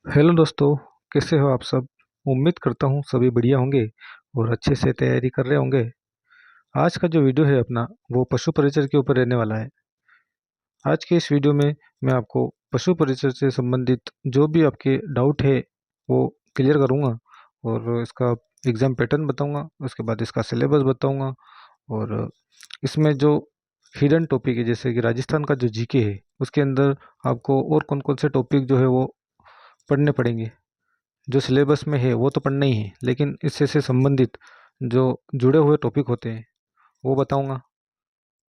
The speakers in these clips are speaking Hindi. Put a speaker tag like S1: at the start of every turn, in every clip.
S1: हेलो दोस्तों। कैसे हो आप सब। उम्मीद करता हूँ सभी बढ़िया होंगे और अच्छे से तैयारी कर रहे होंगे। आज का जो वीडियो है अपना वो पशु परिचर के ऊपर रहने वाला है। आज के इस वीडियो में मैं आपको पशु परिचर से संबंधित जो भी आपके डाउट है वो क्लियर करूँगा और इसका एग्ज़ाम पैटर्न बताऊँगा। उसके बाद इसका सिलेबस बताऊँगा और इसमें जो हिडन टॉपिक है जैसे कि राजस्थान का जो जीके है उसके अंदर आपको और कौन कौन से टॉपिक जो है वो पढ़ने पड़ेंगे। जो सिलेबस में है वो तो पढ़ना ही है, लेकिन इससे से संबंधित जो जुड़े हुए टॉपिक होते हैं वो बताऊंगा।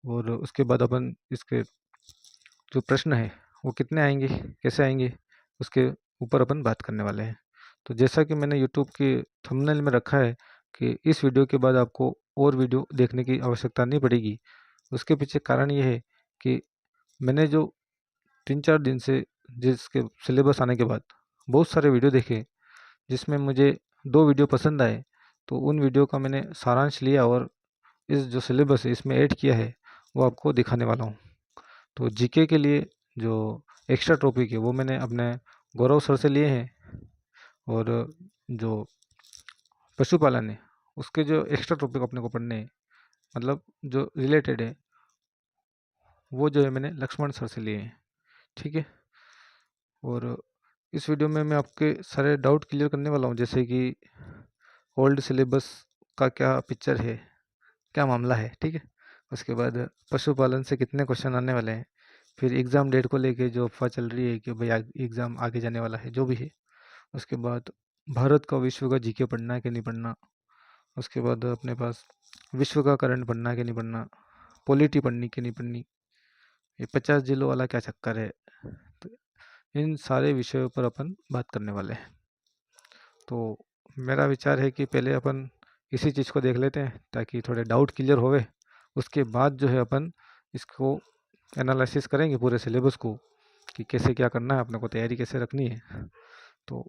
S1: और उसके बाद अपन इसके जो प्रश्न है वो कितने आएंगे, कैसे आएंगे, उसके ऊपर अपन बात करने वाले हैं। तो जैसा कि मैंने यूट्यूब के थंबनेल में रखा है कि इस वीडियो के बाद आपको और वीडियो देखने की आवश्यकता नहीं पड़ेगी। उसके पीछे कारण ये है कि मैंने जो 3-4 दिन से जिसके सिलेबस आने के बाद बहुत सारे वीडियो देखे जिसमें मुझे 2 वीडियो पसंद आए, तो उन वीडियो का मैंने सारांश लिया और इस जो सिलेबस है इसमें ऐड किया है वो आपको दिखाने वाला हूँ। तो जीके के लिए जो एक्स्ट्रा टॉपिक है वो मैंने अपने गौरव सर से लिए हैं और जो पशुपालन है उसके जो एक्स्ट्रा टॉपिक अपने को पढ़ने हैं, मतलब जो रिलेटेड है, वो जो है मैंने लक्ष्मण सर से लिए हैं। ठीक है। और इस वीडियो में मैं आपके सारे डाउट क्लियर करने वाला हूँ, जैसे कि ओल्ड सिलेबस का क्या पिक्चर है, क्या मामला है। ठीक है। उसके बाद पशुपालन से कितने क्वेश्चन आने वाले हैं, फिर एग्ज़ाम डेट को लेके जो अफवाह चल रही है कि भाई एग्ज़ाम आगे जाने वाला है, जो भी है। उसके बाद भारत का विश्व का जीके पढ़ना है कि नहीं पढ़ना। उसके बाद अपने पास विश्व का करंट पढ़ना है कि नहीं पढ़ना, पॉलिटी पढ़नी कि नहीं पढ़नी, ये 50 जिलों वाला क्या चक्कर है। तो इन सारे विषयों पर अपन बात करने वाले हैं। तो मेरा विचार है कि पहले अपन इसी चीज़ को देख लेते हैं ताकि थोड़े डाउट क्लियर होवे। उसके बाद जो है अपन इसको एनालिसिस करेंगे पूरे सिलेबस को कि कैसे क्या करना है, अपने को तैयारी कैसे रखनी है। तो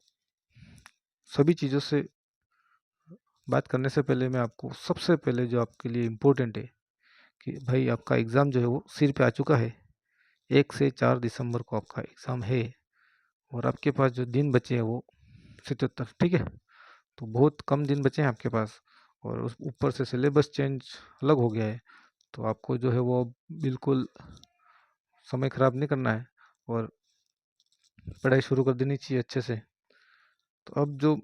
S1: सभी चीज़ों से बात करने से पहले मैं आपको सबसे पहले जो आपके लिए इम्पोर्टेंट है कि भाई आपका एग्ज़ाम जो है वो सिर पे आ चुका है। 1 से 4 दिसंबर को आपका एग्ज़ाम है और आपके पास जो दिन बचे हैं वो 77। ठीक है। तो बहुत कम दिन बचे हैं आपके पास और उस ऊपर से सिलेबस चेंज अलग हो गया है। तो आपको जो है वो बिल्कुल समय ख़राब नहीं करना है और पढ़ाई शुरू कर देनी चाहिए अच्छे से। तो अब जो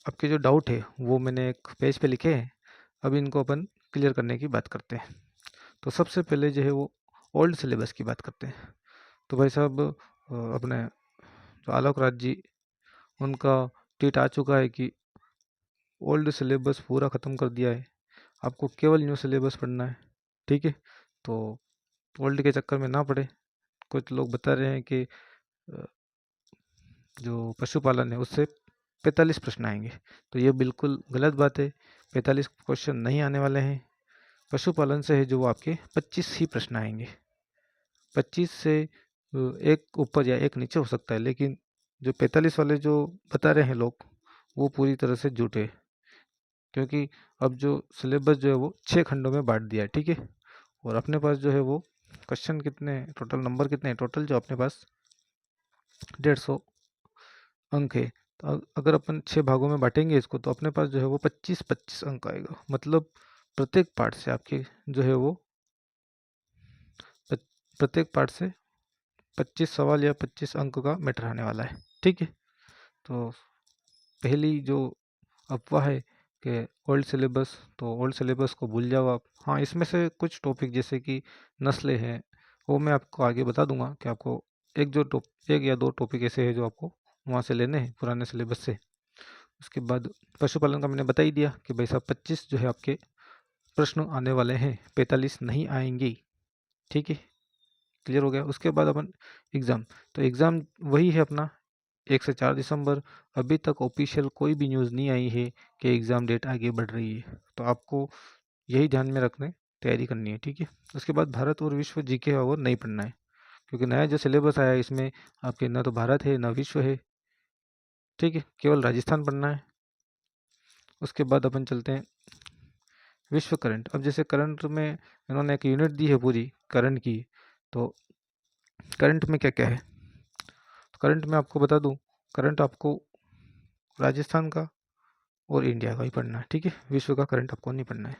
S1: आपके जो डाउट है वो मैंने एक पेज पे लिखे हैं। अब इनको अपन क्लियर करने की बात करते हैं। तो सबसे पहले जो है वो ओल्ड सिलेबस की बात करते हैं। तो भाई साहब अपने जो आलोक राज जी, उनका ट्वीट आ चुका है कि ओल्ड सिलेबस पूरा ख़त्म कर दिया है, आपको केवल न्यू सिलेबस पढ़ना है। ठीक है। तो ओल्ड के चक्कर में ना पड़े। कुछ लोग बता रहे हैं कि जो पशुपालन है उससे 45 प्रश्न आएंगे, तो ये बिल्कुल गलत बात है। 45 क्वेश्चन नहीं आने वाले हैं। पशुपालन से है जो वो आपके 25 ही प्रश्न आएंगे। 25 से एक ऊपर या एक नीचे हो सकता है, लेकिन जो 45 वाले जो बता रहे हैं लोग वो पूरी तरह से झूठे। क्योंकि अब जो सिलेबस जो है वो 6 खंडों में बांट दिया है। ठीक है। और अपने पास जो है वो क्वेश्चन कितने, टोटल नंबर कितने हैं, टोटल जो अपने पास 150 अंक है। तो अगर अपन 6 भागों में बांटेंगे इसको तो अपने पास जो है वो 25-25 अंक आएगा। मतलब प्रत्येक पार्ट से आपके जो है वो प्रत्येक पार्ट से 25 सवाल या 25 अंक का मैटर आने वाला है। ठीक है। तो पहली जो अफवाह है कि ओल्ड सिलेबस, तो ओल्ड सिलेबस को भूल जाओ आप। हाँ, इसमें से कुछ टॉपिक जैसे कि नस्लें हैं वो मैं आपको आगे बता दूंगा कि आपको एक या दो टॉपिक ऐसे हैं जो आपको वहाँ से लेने हैं पुराने सिलेबस से। उसके बाद पशुपालन का मैंने बता ही दिया कि भाई साहब 25 जो है आपके प्रश्न आने वाले हैं, 45 नहीं आएंगे। ठीक है। क्लियर हो गया। उसके बाद अपन एग्ज़ाम, तो एग्ज़ाम वही है अपना 1 से 4 दिसंबर। अभी तक ऑफिशियल कोई भी न्यूज़ नहीं आई है कि एग्ज़ाम डेट आगे बढ़ रही है, तो आपको यही ध्यान में रखने तैयारी करनी है। ठीक है। उसके बाद भारत और विश्व जीके है वो नहीं पढ़ना है, क्योंकि नया जो सिलेबस आया है इसमें आपके ना तो भारत है ना विश्व है। ठीक है। केवल राजस्थान पढ़ना है। उसके बाद अपन चलते हैं विश्व करंट। अब जैसे करंट में इन्होंने एक यूनिट दी है पूरी करंट की। तो करंट में क्या क्या है, तो करंट में आपको बता दूं करंट आपको राजस्थान का और इंडिया का ही पढ़ना है, ठीक है। विश्व का करंट आपको नहीं पढ़ना है।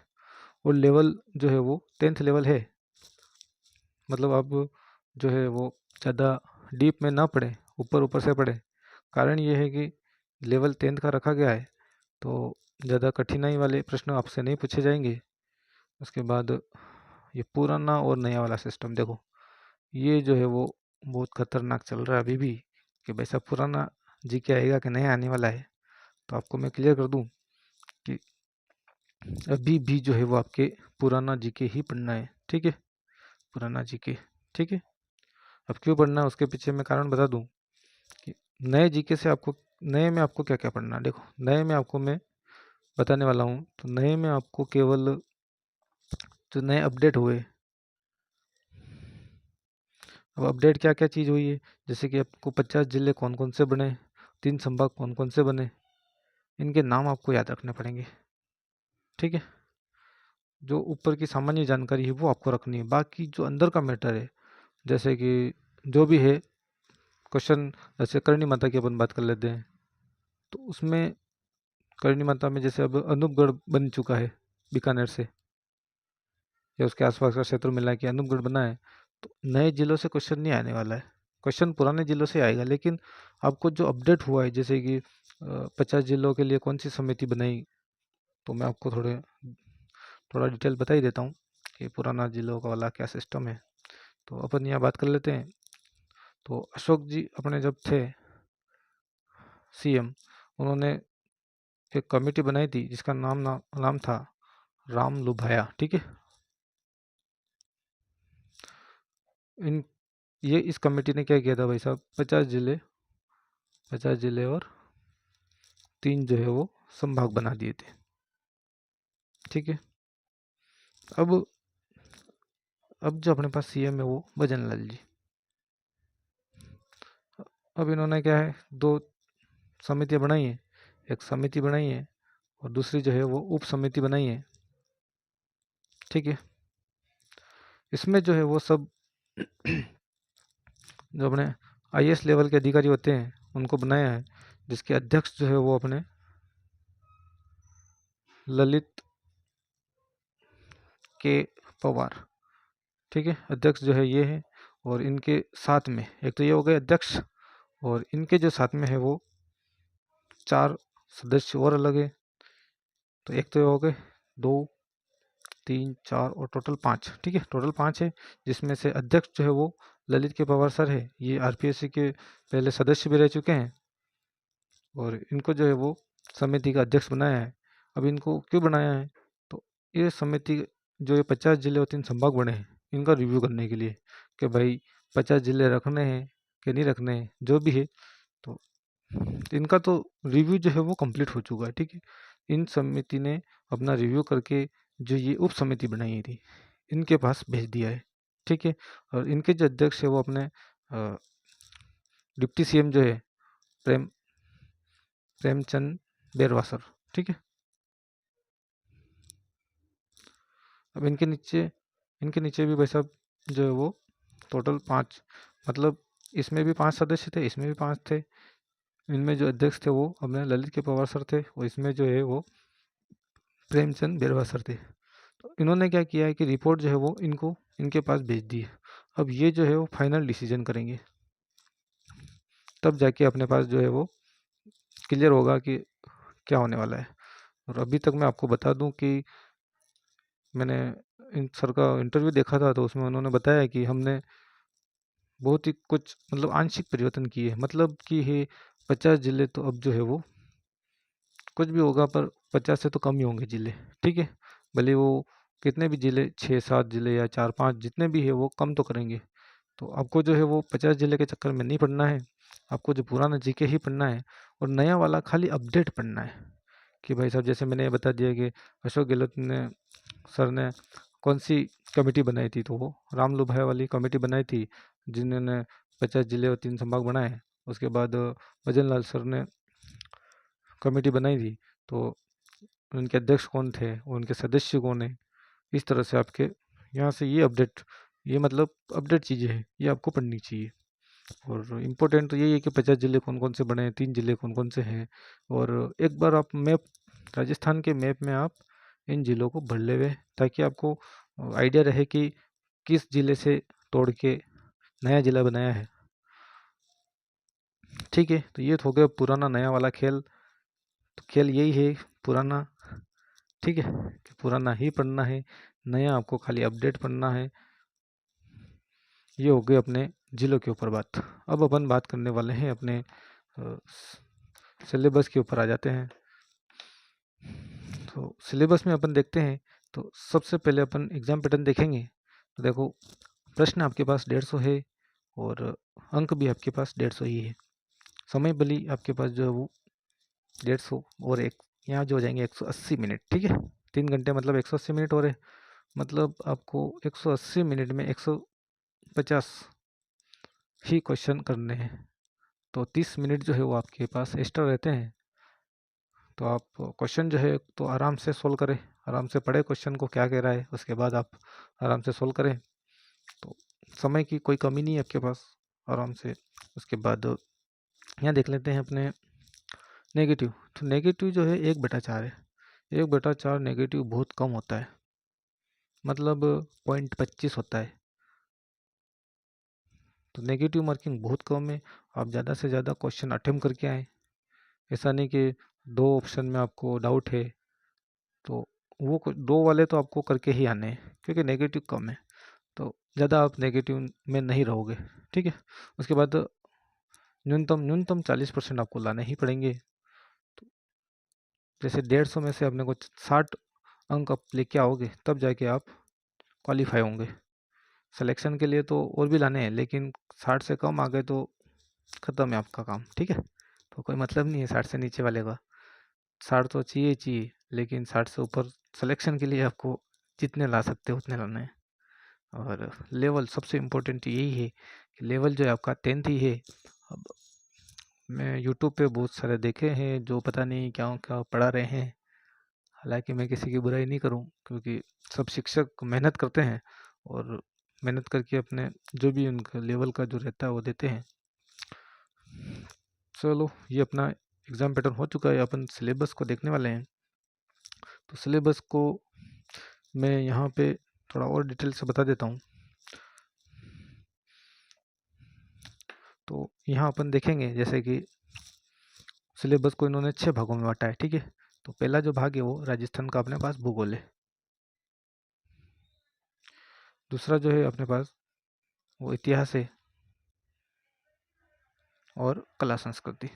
S1: और लेवल जो है वो 10th लेवल है, मतलब आप जो है वो ज़्यादा डीप में ना पढ़े, ऊपर ऊपर से पढ़े। कारण ये है कि लेवल 10th का रखा गया है, तो ज़्यादा कठिनाई वाले प्रश्न आपसे नहीं पूछे जाएंगे। उसके बाद ये पुराना और नया वाला सिस्टम देखो, ये जो है वो बहुत खतरनाक चल रहा है अभी भी, कि भाई साहब पुराना जीके आएगा कि नया आने वाला है। तो आपको मैं क्लियर कर दूं कि अभी भी जो है वो आपके पुराना जीके ही पढ़ना है, ठीक है। पुराना जीके, ठीक है। अब क्यों पढ़ना है उसके पीछे मैं कारण बता दूं कि नए जीके से आपको, नए में आपको क्या क्या पढ़ना है। देखो, नए में आपको मैं बताने वाला हूँ। तो नए में आपको केवल जो नए अपडेट हुए, अब अपडेट क्या क्या चीज़ हुई है, जैसे कि आपको 50 जिले कौन कौन से बने, 3 संभाग कौन कौन से बने, इनके नाम आपको याद रखने पड़ेंगे, ठीक है। जो ऊपर की सामान्य जानकारी है वो आपको रखनी है, बाकी जो अंदर का मैटर है, जैसे कि जो भी है क्वेश्चन, जैसे करणी माता की अपन बात कर लेते हैं। तो उसमें करणी माता में जैसे अब अनूपगढ़ बन चुका है बीकानेर से, या उसके आसपास का क्षेत्र मिला के अनूपगढ़ बना है। तो नए जिलों से क्वेश्चन नहीं आने वाला है, क्वेश्चन पुराने जिलों से आएगा। लेकिन आपको जो अपडेट हुआ है, जैसे कि 50 जिलों के लिए कौन सी समिति बनाई, तो मैं आपको थोड़ा डिटेल बता ही देता हूँ कि पुराना जिलों का वाला क्या सिस्टम है। तो अपन यहाँ बात कर लेते हैं। तो अशोक जी अपने जब थे सीएम, उन्होंने एक कमेटी बनाई थी जिसका नाम था राम लुभाया, ठीक है। इन ये इस कमेटी ने क्या किया था भाई साहब, 50 जिले और 3 जो है वो संभाग बना दिए थे, ठीक है। अब अब जो अपने पास सीएम है वो भजन लाल जी। अब इन्होंने क्या है, 2 समितियां बनाई है। एक समिति बनाई है और दूसरी जो है वो उप समिति बनाई है, ठीक है। इसमें जो है वो सब जो अपने आईएएस लेवल के अधिकारी होते हैं उनको बनाया है, जिसके अध्यक्ष जो है वो अपने ललित के पवार, ठीक है। अध्यक्ष जो है ये है। और इनके साथ में एक तो ये हो गए अध्यक्ष, और इनके जो साथ में है वो 4 सदस्य और अलग है। तो एक तो ये हो गए 2, 3, 4 और टोटल 5, ठीक है। टोटल 5 है, जिसमें से अध्यक्ष जो है वो ललित के पवार सर है। ये आरपीएससी के पहले सदस्य भी रह चुके हैं, और इनको जो है वो समिति का अध्यक्ष बनाया है। अब इनको क्यों बनाया है, तो ये समिति जो ये 50 जिले और 3 संभाग बने हैं, इनका रिव्यू करने के लिए कि भाई 50 जिले रखने हैं कि नहीं रखने हैं, जो भी है। तो इनका तो रिव्यू जो है वो कंप्लीट हो चुका है, ठीक है। इन समिति ने अपना रिव्यू करके जो ये उप समिति बनाई थी इनके पास भेज दिया है, ठीक है। और इनके जो अध्यक्ष है वो अपने डिप्टी सीएम जो है प्रेम प्रेमचंद बेरवा सर, ठीक है। अब इनके नीचे भी भाई साहब जो है वो टोटल 5, मतलब इसमें भी 5 सदस्य थे, इसमें भी 5 थे। इनमें जो अध्यक्ष थे वो अपने ललित के पवार सर थे, और इसमें जो है वो प्रेमचंद बेरवा सर थे। तो इन्होंने क्या किया है कि रिपोर्ट जो है वो इनको इनके पास भेज दी है। अब ये जो है वो फाइनल डिसीजन करेंगे, तब जाके अपने पास जो है वो क्लियर होगा कि क्या होने वाला है। और अभी तक मैं आपको बता दूं कि मैंने इन सर का इंटरव्यू देखा था, तो उसमें उन्होंने बताया कि हमने बहुत ही कुछ मतलब आंशिक परिवर्तन किए, मतलब कि ये 50 जिले तो अब जो है वो कुछ भी होगा, पर 50 से तो कम ही होंगे जिले, ठीक है। भले वो कितने भी जिले, 6-7 जिले या 4-5 जितने भी है वो कम तो करेंगे। तो आपको जो है वो 50 जिले के चक्कर में नहीं पड़ना है, आपको जो पुराना जीके ही पढ़ना है, और नया वाला खाली अपडेट पढ़ना है। कि भाई साहब जैसे मैंने ये बता दिया कि अशोक गहलोत ने सर ने कौन सी कमेटी बनाई थी, तो वो रामलू भाई वाली कमेटी बनाई थी, जिन्होंने 50 जिले और 3 संभाग बनाए। उसके बाद भजन लाल सर ने कमेटी बनाई थी, तो उनके अध्यक्ष कौन थे, उनके सदस्य कौन है, इस तरह से आपके यहाँ से ये अपडेट, ये मतलब अपडेट चीज़ें हैं, ये आपको पढ़नी चाहिए। और इम्पोर्टेंट तो यही है कि 50 ज़िले कौन कौन से बने हैं, 3 ज़िले कौन कौन से हैं। और एक बार आप मैप, राजस्थान के मैप में आप इन ज़िलों को भर ले हुए, ताकि आपको आइडिया रहे कि किस ज़िले से तोड़ के नया ज़िला बनाया है। ठीक है, तो ये तो हो गया पुराना नया वाला खेल। तो खेल यही है पुराना, ठीक है, कि पुराना ही पढ़ना है, नया आपको खाली अपडेट पढ़ना है। ये हो गए अपने ज़िलों के ऊपर बात। अब अपन बात करने वाले हैं अपने सिलेबस के ऊपर आ जाते हैं। तो सिलेबस में अपन देखते हैं, तो सबसे पहले अपन एग्ज़ाम पैटर्न देखेंगे। तो देखो, प्रश्न आपके पास 150 है और अंक भी आपके पास 150 ही है। समय बली आपके पास जो है वो 150 और एक यहाँ जो हो जाएंगे 180 मिनट। ठीक है, 3 घंटे मतलब 180 मिनट हो रहे, मतलब आपको 180 मिनट में 150 ही क्वेश्चन करने हैं। तो 30 मिनट जो है वो आपके पास एक्स्ट्रा रहते हैं। तो आप क्वेश्चन जो है तो आराम से सोल्व करें, आराम से पढ़े क्वेश्चन को क्या कह रहा है, उसके बाद आप आराम से सोल्व करें। तो समय की कोई कमी नहीं है आपके पास, आराम से। उसके बाद यहाँ देख लेते हैं अपने नेगेटिव। तो नेगेटिव जो है 1/4 है। 1/4 नेगेटिव बहुत कम होता है, मतलब 0.25 होता है। तो नेगेटिव मार्किंग बहुत कम है। आप ज़्यादा से ज़्यादा क्वेश्चन अटेम्प्ट करके आएँ। ऐसा नहीं कि 2 ऑप्शन में आपको डाउट है तो वो 2 वाले तो आपको करके ही आने हैं, क्योंकि नेगेटिव कम है। तो ज़्यादा आप नेगेटिव में नहीं रहोगे। ठीक है, उसके बाद न्यूनतम न्यूनतम 40% आपको लाने ही पड़ेंगे। तो जैसे 150 में से अपने को 60 अंक आप लेके आओगे, तब जाके आप क्वालिफाई होंगे। सिलेक्शन के लिए तो और भी लाने हैं, लेकिन 60 से कम आ गए तो ख़त्म है आपका काम। ठीक है, तो कोई मतलब नहीं है 60 से नीचे वाले का। 60 तो चाहिए ही चाहिए, लेकिन 60 से ऊपर सिलेक्शन के लिए आपको जितने ला सकते हो उतने लाने हैं। और लेवल सबसे इम्पोर्टेंट यही है कि लेवल जो है आपका 10th ही है। अब मैं यूट्यूब पे बहुत सारे देखे हैं जो पता नहीं क्या क्या पढ़ा रहे हैं। हालांकि मैं किसी की बुराई नहीं करूं, क्योंकि सब शिक्षक मेहनत करते हैं और मेहनत करके अपने जो भी उनका लेवल का जो रहता है वो देते हैं। चलो, ये अपना एग्ज़ाम पैटर्न हो चुका है, अपन सिलेबस को देखने वाले हैं। तो सिलेबस को मैं यहाँ पे थोड़ा और डिटेल से बता देता हूँ। तो यहाँ अपन देखेंगे जैसे कि सिलेबस को इन्होंने 6 भागों में बांटा है। ठीक है, तो पहला जो भाग है वो राजस्थान का अपने पास भूगोल है। दूसरा जो है अपने पास वो इतिहास है और कला संस्कृति।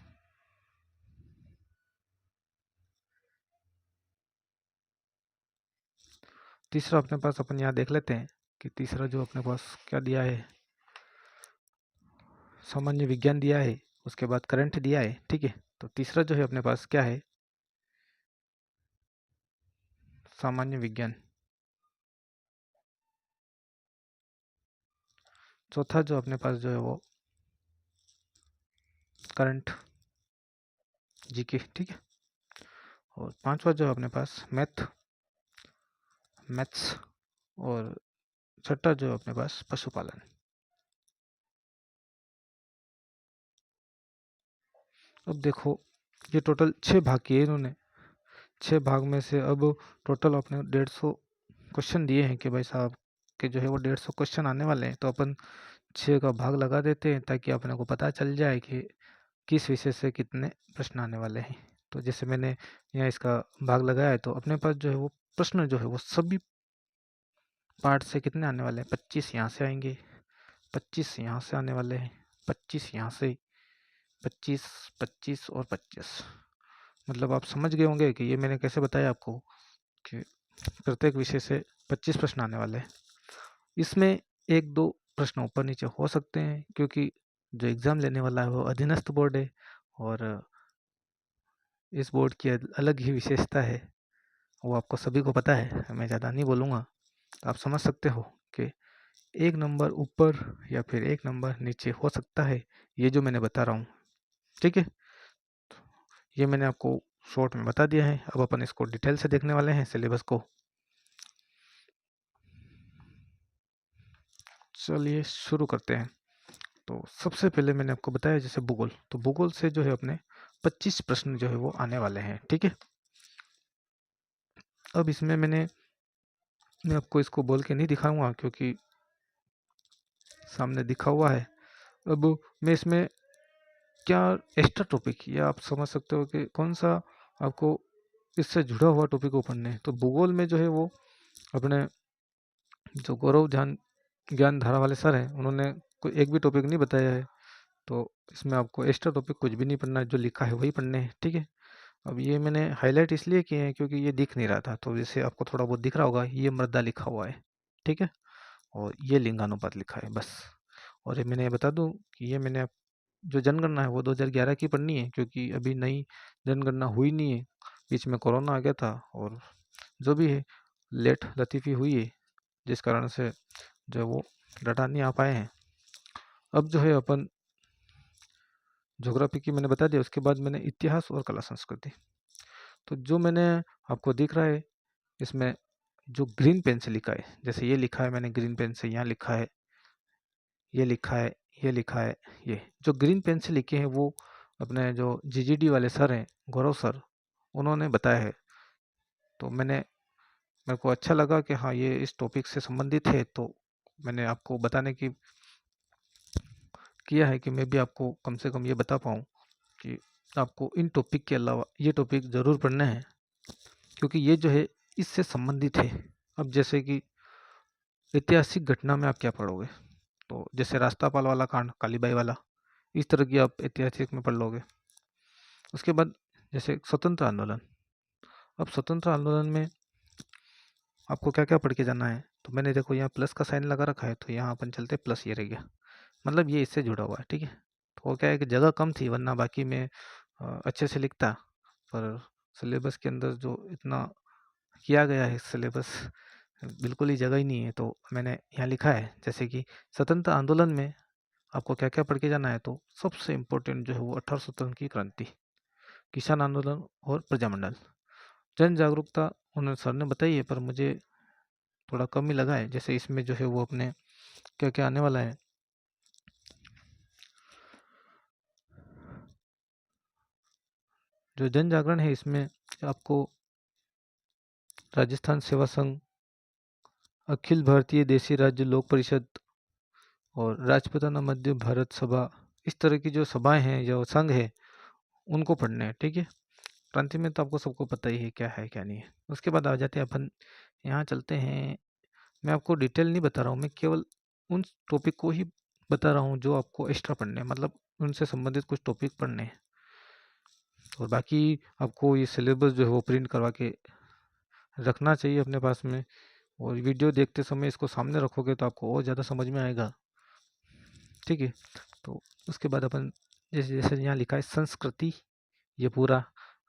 S1: तीसरा अपने पास अपन यहाँ देख लेते हैं कि तीसरा जो अपने पास क्या दिया है, सामान्य विज्ञान दिया है, उसके बाद करंट दिया है। ठीक है, तो तीसरा जो है अपने पास क्या है, सामान्य विज्ञान। चौथा जो अपने पास जो है वो करंट जीके। ठीक है, और पांचवा जो है अपने पास मैथ्स, और छठा जो है अपने पास पशुपालन। अब देखो, ये टोटल 6 भाग किए इन्होंने। 6 भाग में से अब टोटल अपने 150 क्वेश्चन दिए हैं कि भाई साहब के जो है वो 150 क्वेश्चन आने वाले हैं। तो अपन 6 का भाग लगा देते हैं, ताकि अपने को पता चल जाए कि किस विषय से कितने प्रश्न आने वाले हैं। तो जैसे मैंने यहाँ इसका भाग लगाया है, तो अपने पास जो है वो प्रश्न जो है वो सभी पार्ट से कितने आने वाले हैं, 25 यहाँ से आएंगे, 25 यहाँ से आने वाले हैं, 25 यहाँ से, 25, 25 और 25। मतलब आप समझ गए होंगे कि ये मैंने कैसे बताया आपको कि प्रत्येक विषय से 25 प्रश्न आने वाले हैं। इसमें 1-2 प्रश्न ऊपर नीचे हो सकते हैं, क्योंकि जो एग्ज़ाम लेने वाला है वो अधीनस्थ बोर्ड है और इस बोर्ड की अलग ही विशेषता है, वो आपको सभी को पता है, मैं ज़्यादा नहीं बोलूँगा। तो आप समझ सकते हो कि 1 नंबर ऊपर या फिर 1 नंबर नीचे हो सकता है, ये जो मैंने बता रहा हूँ। ठीक है, ये मैंने आपको शॉर्ट में बता दिया है। अब अपन इसको डिटेल से देखने वाले हैं सिलेबस को। चलिए शुरू करते हैं। तो सबसे पहले मैंने आपको बताया जैसे भूगोल, तो भूगोल से जो है अपने 25 प्रश्न जो है वो आने वाले हैं, ठीक है। अब इसमें मैं आपको इसको बोल के नहीं दिखाऊंगा क्योंकि सामने दिखा हुआ है। अब मैं इसमें क्या एक्स्ट्रा टॉपिक, या आप समझ सकते हो कि कौन सा आपको इससे जुड़ा हुआ टॉपिक को पढ़ने हैं। तो भूगोल में जो है वो अपने जो गौरव ज्ञान धारा वाले सर हैं, उन्होंने कोई एक भी टॉपिक नहीं बताया है। तो इसमें आपको एक्स्ट्रा टॉपिक कुछ भी नहीं पढ़ना है, जो लिखा है वही पढ़ने हैं, ठीक है। अब ये मैंने हाईलाइट इसलिए किए हैं क्योंकि ये दिख नहीं रहा था, तो जैसे आपको थोड़ा बहुत दिख रहा होगा, ये मृदा लिखा हुआ है, ठीक है, और ये लिंगानुपात लिखा है बस। और ये मैंने बता दूं कि ये मैंने जो जनगणना है वो 2011 की पढ़नी है, क्योंकि अभी नई जनगणना हुई नहीं है, बीच में कोरोना आ गया था और जो भी है लेट लतीफ़ी हुई है, जिस कारण से जो वो डाटा नहीं आ पाए हैं। अब जो है अपन ज्योग्राफी की मैंने बता दिया, उसके बाद मैंने इतिहास और कला संस्कृति। तो जो मैंने आपको दिख रहा है इसमें जो ग्रीन पेन से लिखा है, जैसे ये लिखा है मैंने ग्रीन पेन से, यहाँ लिखा है, ये लिखा है, ये लिखा है, ये जो ग्रीन पेन से लिखे हैं वो अपने जो जीजीडी वाले सर हैं, गौरव सर, उन्होंने बताया है। तो मेरे को अच्छा लगा कि हाँ ये इस टॉपिक से संबंधित है, तो मैंने आपको बताने की किया है कि मैं भी आपको कम से कम ये बता पाऊँ कि आपको इन टॉपिक के अलावा ये टॉपिक ज़रूर पढ़ना है, क्योंकि ये जो है इससे संबंधित है। अब जैसे कि ऐतिहासिक घटना में आप क्या पढ़ोगे, तो जैसे रास्तापाल वाला कांड, कालीबाई वाला, इस तरह की आप ऐतिहासिक में पढ़ लोगे। उसके बाद जैसे स्वतंत्र आंदोलन, अब स्वतंत्र आंदोलन में आपको क्या क्या पढ़ के जाना है, तो मैंने देखो यहाँ प्लस का साइन लगा रखा है, तो यहाँ अपन चलते प्लस, ये रह गया, मतलब ये इससे जुड़ा हुआ है, ठीक है। तो वो क्या है कि जगह कम थी, वरना बाकी में अच्छे से लिखता, पर सिलेबस के अंदर जो इतना किया गया है, सिलेबस बिल्कुल ही जगह ही नहीं है, तो मैंने यहाँ लिखा है जैसे कि स्वतंत्र आंदोलन में आपको क्या क्या पढ़ के जाना है। तो सबसे इम्पोर्टेंट जो है वो 1857 की क्रांति, किसान आंदोलन और प्रजामंडल। जन जागरूकता उन्होंने सर ने बताई है, पर मुझे थोड़ा कम ही लगा है। जैसे इसमें जो है वो अपने क्या क्या आने वाला है, जो जन जागरण है इसमें आपको राजस्थान सेवा संघ, अखिल भारतीय देशी राज्य लोक परिषद और राजपूताना मध्य भारत सभा, इस तरह की जो सभाएं हैं, जो संघ है, उनको पढ़ने हैं, ठीक है। क्रांति में तो आपको सबको पता ही है क्या नहीं है। उसके बाद आ जाते हैं अपन, यहाँ चलते हैं। मैं आपको डिटेल नहीं बता रहा हूँ, मैं केवल उन टॉपिक को ही बता रहा हूँ जो आपको एक्स्ट्रा पढ़ने हैं, मतलब उनसे संबंधित कुछ टॉपिक पढ़ने हैं। और बाकी आपको ये सिलेबस जो है वो प्रिंट करवा के रखना चाहिए अपने पास में, और वीडियो देखते समय इसको सामने रखोगे तो आपको और ज़्यादा समझ में आएगा, ठीक है। तो उसके बाद अपन जैसे जैसे यहाँ लिखा है संस्कृति, ये पूरा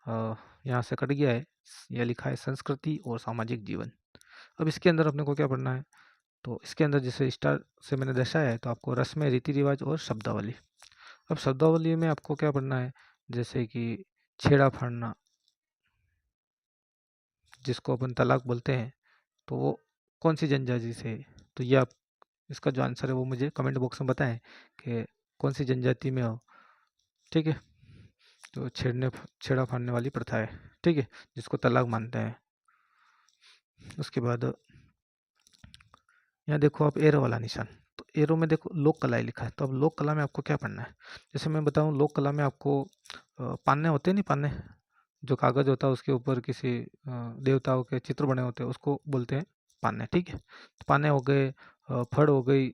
S1: यहाँ से कट गया है, यह लिखा है संस्कृति और सामाजिक जीवन। अब इसके अंदर अपने को क्या पढ़ना है, तो इसके अंदर जैसे स्टार से मैंने दर्शाया है, तो आपको रस्में, रीति रिवाज और शब्दावली। अब शब्दावली में आपको क्या पढ़ना है, जैसे कि छेड़ा फाड़ना, जिसको अपन तलाक बोलते हैं, तो वो कौन सी जनजाति से है? तो ये आप, इसका जो आंसर है वो मुझे कमेंट बॉक्स में बताएं कि कौन सी जनजाति में हो, ठीक है। तो छेड़ा फाड़ने वाली प्रथा है, ठीक है, जिसको तलाक मानते हैं। उसके बाद यहाँ देखो आप एरो वाला निशान, तो एरो में देखो लोक कलाएं लिखा है। तो अब लोक कला में आपको क्या पढ़ना है, जैसे मैं बताऊँ, लोक कला में आपको पान्ने होते हैं, नहीं पान्ने, जो कागज होता है उसके ऊपर किसी देवताओं के चित्र बने होते हैं, उसको बोलते हैं पान्ने, ठीक है। तो पान्ने हो गए, फड़ हो गई,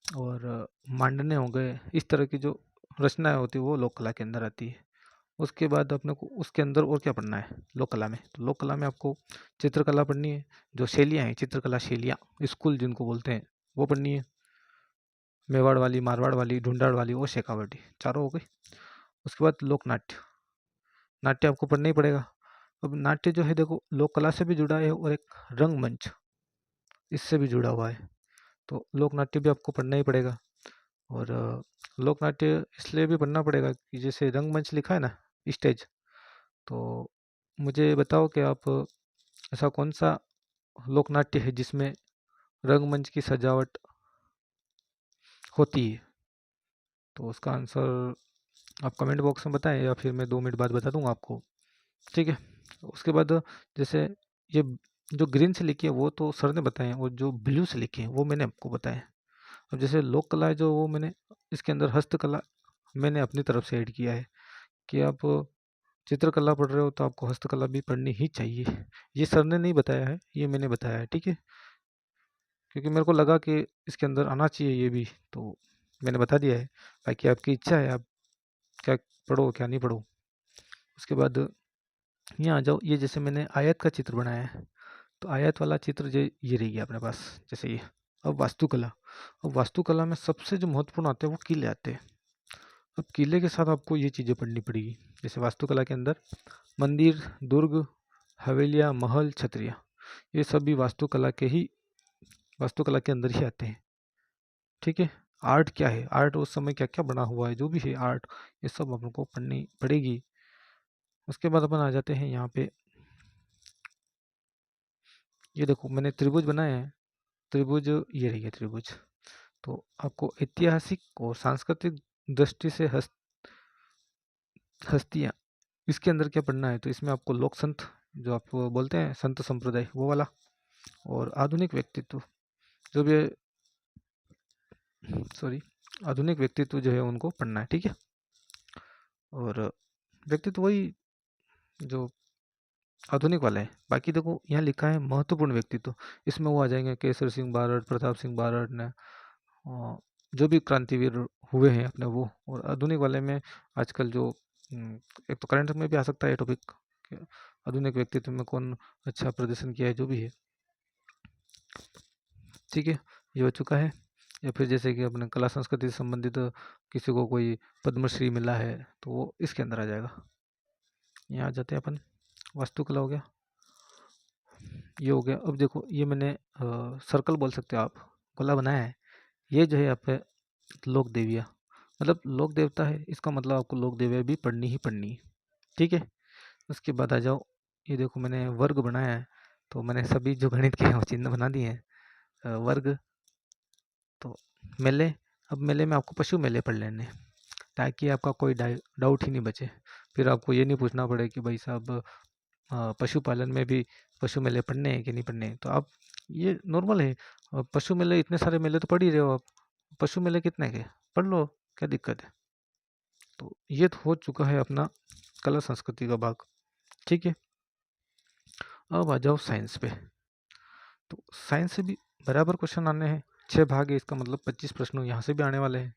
S1: और मांडने हो गए, इस तरह की जो रचनाएं होती है वो लोक कला के अंदर आती है। उसके बाद अपने को उसके अंदर और क्या पढ़ना है लोक कला में, तो लोक कला में आपको चित्रकला पढ़नी है, जो शैलियाँ हैं, चित्रकला शैलियाँ, स्कूल जिनको बोलते हैं, वो पढ़नी है। मेवाड़ वाली, मारवाड़ वाली, ढूंढाड़ वाली और शेखावटी, चारों हो गई। उसके बाद लोक नाट्य, नाट्य आपको पढ़ना ही पड़ेगा। अब नाट्य जो है देखो लोक कला से भी जुड़ा है और एक रंगमंच इससे भी जुड़ा हुआ है, तो लोक नाट्य भी आपको पढ़ना ही पड़ेगा। और लोक नाट्य इसलिए भी पढ़ना पड़ेगा कि जैसे रंगमंच लिखा है ना, स्टेज, तो मुझे बताओ कि आप ऐसा कौन सा लोक नाट्य है जिसमें रंगमंच की सजावट होती है, तो उसका आंसर आप कमेंट बॉक्स में बताएं या फिर मैं 2 मिनट बाद बता दूंगा आपको। ठीक है। उसके बाद जैसे ये जो ग्रीन से लिखी है वो तो सर ने बताए, और जो ब्लू से लिखी है वो मैंने आपको बताया। अब जैसे लोक कला है जो, वो मैंने इसके अंदर हस्तकला मैंने अपनी तरफ से ऐड किया है कि आप चित्रकला पढ़ रहे हो तो आपको हस्तकला भी पढ़नी ही चाहिए। ये सर ने नहीं बताया है, ये मैंने बताया है। ठीक है, क्योंकि मेरे को लगा कि इसके अंदर आना चाहिए ये भी, तो मैंने बता दिया है। बाकी आपकी इच्छा है, आप क्या पढ़ो क्या नहीं पढ़ो। उसके बाद यहाँ आ जाओ, ये जैसे मैंने आयत का चित्र बनाया है, तो आयत वाला चित्र जो ये रह गया अपने पास, जैसे ये। अब वास्तुकला, अब वास्तुकला में सबसे जो महत्वपूर्ण आते हैं वो किले आते हैं। अब किले के साथ आपको ये चीज़ें पढ़नी पड़ेगी। जैसे वास्तुकला के अंदर मंदिर, दुर्ग, हवेलियाँ, महल, छतरियाँ, ये सब भी वास्तुकला के अंदर ही आते हैं। ठीक है। आर्ट क्या है, आर्ट उस समय क्या क्या बना हुआ है, जो भी है आर्ट, ये सब अपन को पढ़नी पड़ेगी। उसके बाद अपन आ जाते हैं यहाँ पे, ये देखो मैंने त्रिभुज बनाया है। त्रिभुज ये रही है त्रिभुज। तो आपको ऐतिहासिक और सांस्कृतिक दृष्टि से हस्तियाँ, इसके अंदर क्या पढ़ना है, तो इसमें आपको लोक संत, जो आप बोलते हैं संत संप्रदाय, वो वाला, और आधुनिक व्यक्तित्व, जो भी सॉरी आधुनिक व्यक्तित्व जो है उनको पढ़ना है। ठीक है। और व्यक्तित्व वही जो आधुनिक वाला है। बाकी देखो यहाँ लिखा है महत्वपूर्ण व्यक्तित्व, इसमें वो आ जाएंगे केसर सिंह बारड, प्रताप सिंह बारड ने, जो भी क्रांतिवीर हुए हैं अपने वो। और आधुनिक वाले में आजकल जो एक तो करंट में भी आ सकता है टॉपिक, आधुनिक व्यक्तित्व में कौन अच्छा प्रदर्शन किया है, जो भी है। ठीक है, ये हो चुका है। या फिर जैसे कि अपने कला संस्कृति से संबंधित किसी को कोई पद्मश्री मिला है, तो वो इसके अंदर आ जाएगा। यहाँ आ जाते हैं अपन, वास्तुकला हो गया, ये हो गया। अब देखो ये मैंने सर्कल बोल सकते हो आप, गोला बनाया है। ये जो है आप लोक देविया, मतलब लोक देवता है, इसका मतलब आपको लोक देविया भी पढ़नी ही पढ़नी है। ठीक है। उसके बाद आ जाओ, ये देखो मैंने वर्ग बनाया है, तो मैंने सभी जो गणित के हैं वो चिन्ह बना दिए हैं। वर्ग, तो मेले, अब मेले में आपको पशु मेले पढ़ लेने हैं, ताकि आपका कोई डाउट ही नहीं बचे। फिर आपको ये नहीं पूछना पड़े कि भाई साहब पशुपालन में भी पशु मेले पढ़ने हैं कि नहीं पढ़ने हैं। तो आप, ये नॉर्मल है, पशु मेले इतने सारे मेले तो पढ़ ही रहे हो आप, पशु मेले कितने के पढ़ लो, क्या दिक्कत है। तो ये तो हो चुका है अपना कला संस्कृति का भाग। ठीक है। अब आ जाओ साइंस पे। तो साइंस से भी बराबर क्वेश्चन आने हैं, 6 भाग है, इसका मतलब 25 प्रश्न यहाँ से भी आने वाले हैं।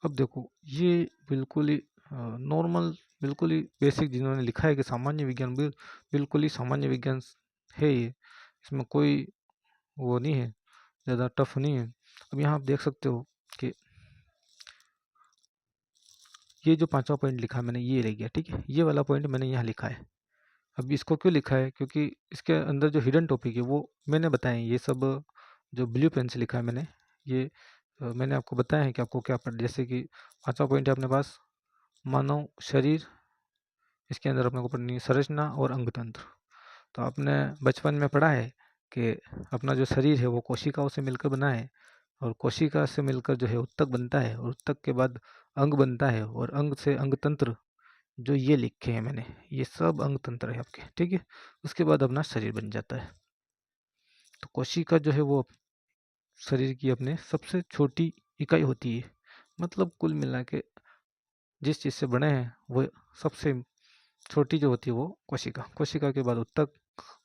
S1: अब देखो ये बिल्कुल ही नॉर्मल, बिल्कुल ही बेसिक, जिन्होंने लिखा है कि सामान्य विज्ञान, बिल्कुल ही सामान्य विज्ञान है ये, इसमें कोई वो नहीं है, ज़्यादा टफ नहीं है। अब यहाँ आप देख सकते हो कि ये जो 5वां पॉइंट लिखा है मैंने, ये रह गया। ठीक है, ये वाला पॉइंट मैंने यहाँ लिखा है। अब इसको क्यों लिखा है, क्योंकि इसके अंदर जो हिडन टॉपिक है वो मैंने बताए हैं। ये सब जो ब्लू पेन से लिखा है मैंने, ये मैंने आपको बताया है कि आपको क्या पढ़, जैसे कि 5वां पॉइंट है अपने पास मानव शरीर, इसके अंदर अपने को पढ़नी है संरचना और अंग तंत्र। तो आपने बचपन में पढ़ा है कि अपना जो शरीर है वो कोशिकाओं से मिलकर बना है, और कोशिका से मिलकर जो है उत्तक बनता है, और उत्तक के बाद अंग बनता है, और अंग से अंग तंत्र, जो ये लिखे हैं मैंने, ये सब अंग तंत्र है आपके। ठीक है। उसके बाद अपना शरीर बन जाता है। तो कोशिका जो है वो शरीर की अपने सबसे छोटी इकाई होती है, मतलब कुल मिला के जिस चीज़ से बने हैं वो सबसे छोटी जो होती है वो कोशिका। कोशिका के बाद उत्तक,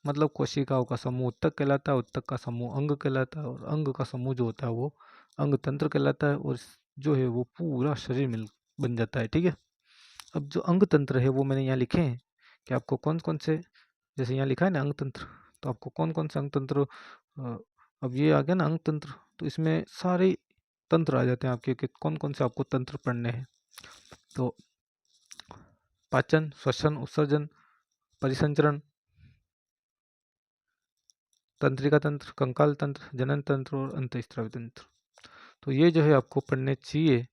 S1: मतलब कोशिकाओं का समूह उत्तक कहलाता है, उत्तक का समूह अंग कहलाता है, और अंग का समूह जो होता है वो अंग तंत्र कहलाता है, और जो है वो पूरा शरीर मिल बन जाता है। ठीक है। अब जो अंग तंत्र है वो मैंने यहाँ लिखे हैं कि आपको कौन कौन से, जैसे यहाँ लिखा है ना अंग तंत्र, तो आपको कौन कौन से अंग तंत्र, अब ये आ गया ना अंग तंत्र, तो इसमें सारे तंत्र आ जाते हैं आपके कि कौन कौन से आपको तंत्र पढ़ने हैं। तो पाचन, श्वसन, उत्सर्जन, परिसंचरण, तंत्रिका तंत्र, कंकाल तंत्र, जनन तंत्र और अंतःस्रावी तंत्र। तो ये जो है आपको पढ़ने चाहिए,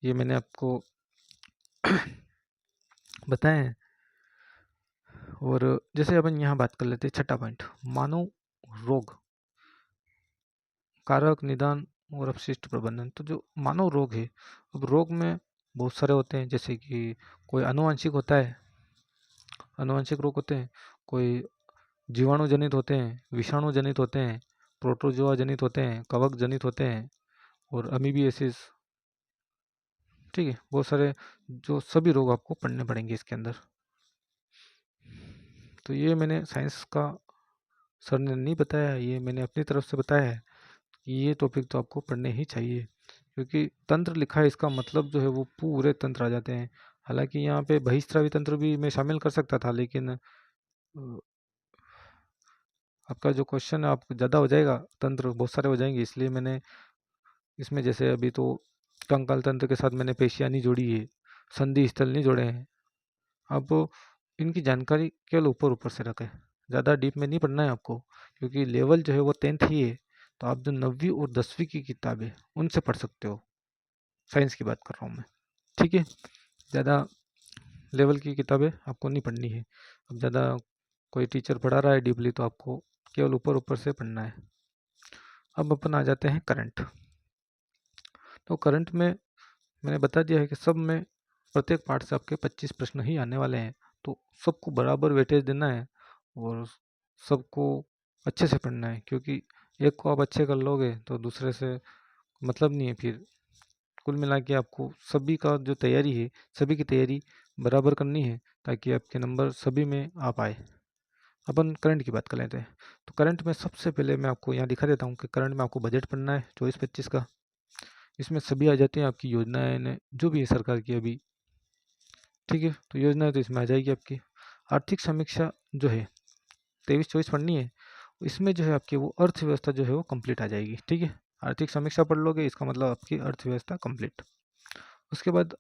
S1: ये मैंने आपको बताया है। और जैसे अपन यहाँ बात कर लेते हैं 6वां पॉइंट, मानव रोग, कारक, निदान और अपशिष्ट प्रबंधन। तो जो मानव रोग है, अब रोग में बहुत सारे होते हैं, जैसे कि कोई आनुवंशिक होता है, आनुवंशिक रोग होते हैं, कोई जीवाणु जनित होते हैं, विषाणु जनित होते हैं, प्रोटोजोआ जनित होते हैं, कवक जनित होते हैं और अमीबियासिस। ठीक है, बहुत सारे जो सभी रोग आपको पढ़ने पड़ेंगे इसके अंदर। तो ये मैंने साइंस का सर ने नहीं बताया, ये मैंने अपनी तरफ से बताया है कि ये टॉपिक तो आपको पढ़ने ही चाहिए, क्योंकि तंत्र लिखा है इसका मतलब जो है वो पूरे तंत्र आ जाते हैं। हालांकि यहाँ पे बहिस्रावी तंत्र भी मैं शामिल कर सकता था, लेकिन आपका जो क्वेश्चन है आपको ज़्यादा हो जाएगा, तंत्र बहुत सारे हो जाएंगे, इसलिए मैंने इसमें जैसे अभी तो कंकाल तंत्र के साथ मैंने पेशियाँ नहीं जोड़ी है, संधि स्थल नहीं जोड़े हैं। अब इनकी जानकारी केवल ऊपर ऊपर से रखें, ज़्यादा डीप में नहीं पढ़ना है आपको, क्योंकि लेवल जो है वो 10th ही है। तो आप जो 9वीं और 10वीं की किताबें उनसे पढ़ सकते हो, साइंस की बात कर रहा हूँ मैं। ठीक है, ज़्यादा लेवल की किताबें आपको नहीं पढ़नी है। अब ज़्यादा कोई टीचर पढ़ा रहा है डीपली तो आपको केवल ऊपर ऊपर से पढ़ना है। अब अपन आ जाते हैं करंट। तो करंट में मैंने बता दिया है कि सब में प्रत्येक पार्ट से आपके 25 प्रश्न ही आने वाले हैं, तो सबको बराबर वेटेज देना है और सबको अच्छे से पढ़ना है, क्योंकि एक को आप अच्छे कर लोगे तो दूसरे से मतलब नहीं है फिर। कुल मिला के आपको सभी का जो तैयारी है, सभी की तैयारी बराबर करनी है, ताकि आपके नंबर सभी में आ पाए। अपन करंट की बात कर लेते हैं। तो करंट में सबसे पहले मैं आपको यहाँ दिखा देता हूँ कि करंट में आपको बजट पढ़ना है 24-25 का। इसमें सभी आ जाते हैं आपकी योजनाएं जो भी है सरकार की अभी। ठीक है, तो योजना तो इसमें आ जाएगी आपकी। आर्थिक समीक्षा जो है 23-24 पढ़नी है, इसमें जो है आपकी वो अर्थव्यवस्था जो है वो कंप्लीट आ जाएगी। ठीक है, आर्थिक समीक्षा पढ़ लोगे इसका मतलब आपकी अर्थव्यवस्था कंप्लीट। उसके बाद